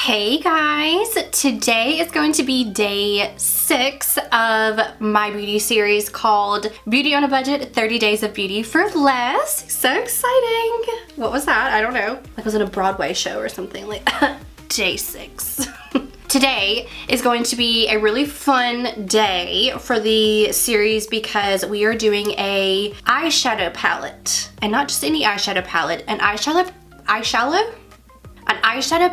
Hey guys, today is going to be day 6 of my beauty series called Beauty on a Budget, 30 Days of Beauty for Less. So exciting. What was that? I don't know. Like was it a Broadway show or something? Like day 6. Today is going to be a really fun day for the series because we are doing a eyeshadow palette. And not just any eyeshadow palette, an eyeshadow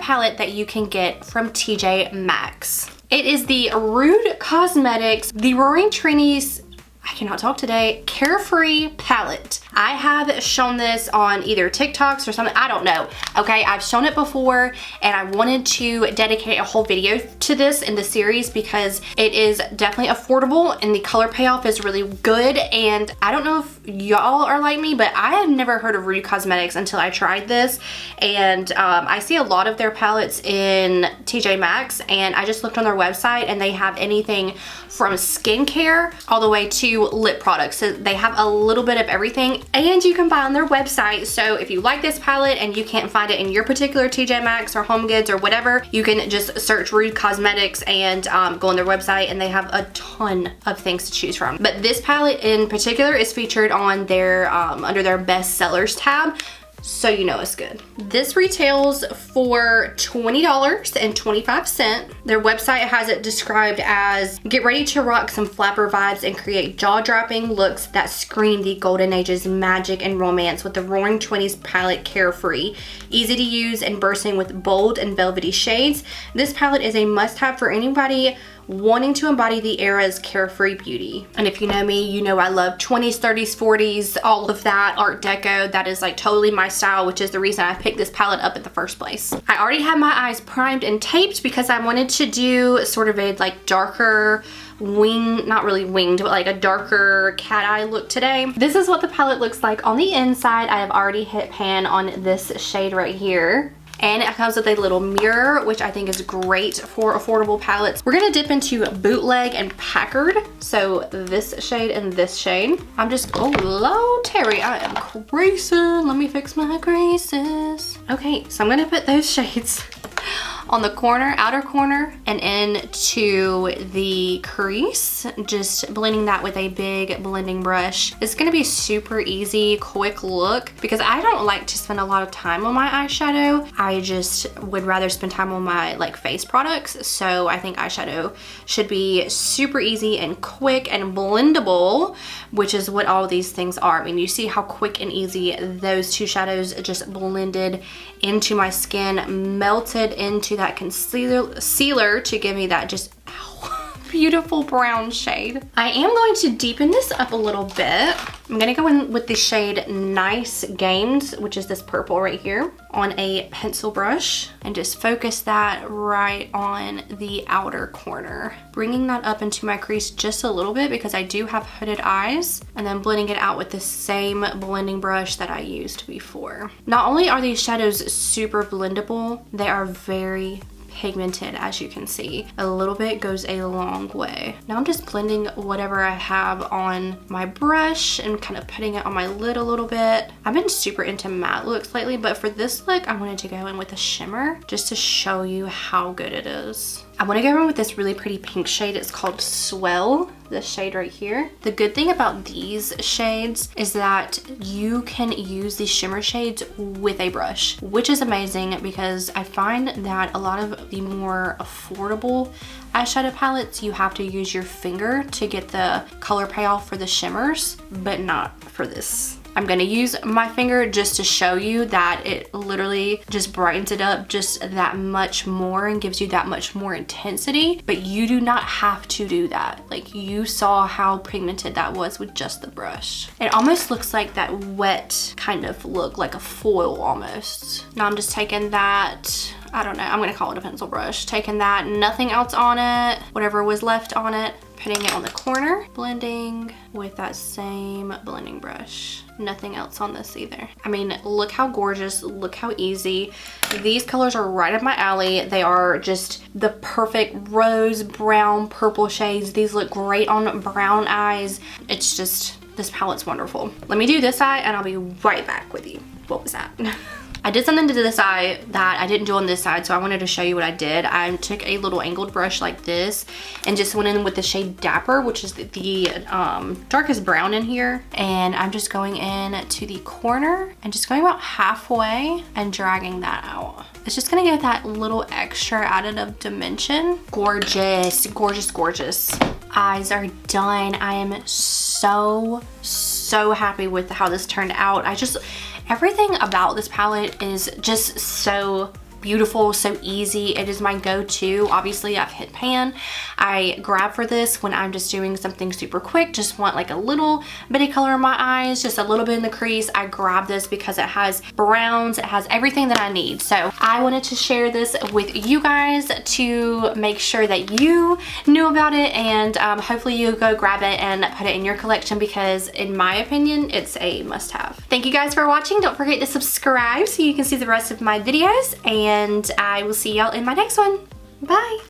palette that you can get from TJ Maxx. It is the Rude Cosmetics, the Roaring Twenties, I cannot talk today, Carefree Palette. I have shown this on either TikToks or something, I don't know. Okay, I've shown it before and I wanted to dedicate a whole video to this in the series because it is definitely affordable and the color payoff is really good. And I don't know if y'all are like me, but I have never heard of Rude Cosmetics until I tried this. And I see a lot of their palettes in TJ Maxx and I just looked on their website and they have anything from skincare all the way to lip products. So they have a little bit of everything and you can buy on their website. So if you like this palette and you can't find it in your particular TJ Maxx or Home Goods or whatever, you can just search Rude Cosmetics and go on their website and they have a ton of things to choose from. But this palette in particular is featured on their under their best sellers tab. So you know it's good. This retails for $20.25. Their website has it described as, get ready to rock some flapper vibes and create jaw-dropping looks that scream the golden age's magic and romance with the Roaring Twenties palette Carefree. Easy to use and bursting with bold and velvety shades. This palette is a must-have for anybody wanting to embody the era's carefree beauty. And if you know me, you know I love 20s, 30s, 40s, all of that, Art Deco. That is like totally my style, which is the reason I picked this palette up in the first place. I already had my eyes primed and taped because I wanted to do sort of a like darker wing, not really winged, but like a darker cat eye look today. This is what the palette looks like on the inside. I have already hit pan on this shade right here. And it comes with a little mirror, which I think is great for affordable palettes. We're gonna dip into Bootleg and Packard. So this shade and this shade. I'm just, oh Lord Terry, I am creasing. Let me fix my creases. Okay, so I'm gonna put those shades on the corner, outer corner, and into the crease, just blending that with a big blending brush. It's gonna be a super easy, quick look because I don't like to spend a lot of time on my eyeshadow. I just would rather spend time on my like face products. So I think eyeshadow should be super easy and quick and blendable, which is what all these things are. I mean, you see how quick and easy those two shadows just blended into my skin, melted into that concealer to give me that just beautiful brown shade. I am going to deepen this up a little bit. I'm gonna go in with the shade Nice Games, which is this purple right here, on a pencil brush and just focus that right on the outer corner. Bringing that up into my crease just a little bit because I do have hooded eyes, and then blending it out with the same blending brush that I used before. Not only are these shadows super blendable, they are very pigmented, as you can see. A little bit goes a long way. Now I'm just blending whatever I have on my brush and kind of putting it on my lid a little bit. I've been super into matte looks lately, but for this look, I wanted to go in with a shimmer just to show you how good it is. I want to go in with this really pretty pink shade. It's called Swell, this shade right here. The good thing about these shades is that you can use these shimmer shades with a brush, which is amazing because I find that a lot of the more affordable eyeshadow palettes, you have to use your finger to get the color payoff for the shimmers, but not for this. I'm gonna use my finger just to show you that it literally just brightens it up just that much more and gives you that much more intensity, but you do not have to do that. Like, you saw how pigmented that was with just the brush. It almost looks like that wet kind of look, like a foil almost. Now I'm just taking that, I don't know, I'm gonna call it a pencil brush, taking that, nothing else on it, whatever was left on it, putting it on the corner, blending with that same blending brush. Nothing else on this either. I mean, look how gorgeous, look how easy. These colors are right up my alley. They are just the perfect rose, brown, purple shades. These look great on brown eyes. It's just, this palette's wonderful. Let me do this eye and I'll be right back with you. What was that? I did something to this eye that I didn't do on this side, so I wanted to show you what I did. I took a little angled brush like this and just went in with the shade Dapper, which is the darkest brown in here. And I'm just going in to the corner and just going about halfway and dragging that out. It's just gonna give that little extra additive dimension. Gorgeous, gorgeous, gorgeous. Eyes are done. I am so happy with how this turned out. Everything about this palette is just so beautiful, so easy. It is my go-to. Obviously, I've hit pan. I grab for this when I'm just doing something super quick, just want like a little bit of color in my eyes, just a little bit in the crease. I grab this because it has browns, it has everything that I need. So I wanted to share this with you guys to make sure that you knew about it, and hopefully you go grab it and put it in your collection, because in my opinion, it's a must-have. Thank you guys for watching. Don't forget to subscribe so you can see the rest of my videos, and I will see y'all in my next one. Bye.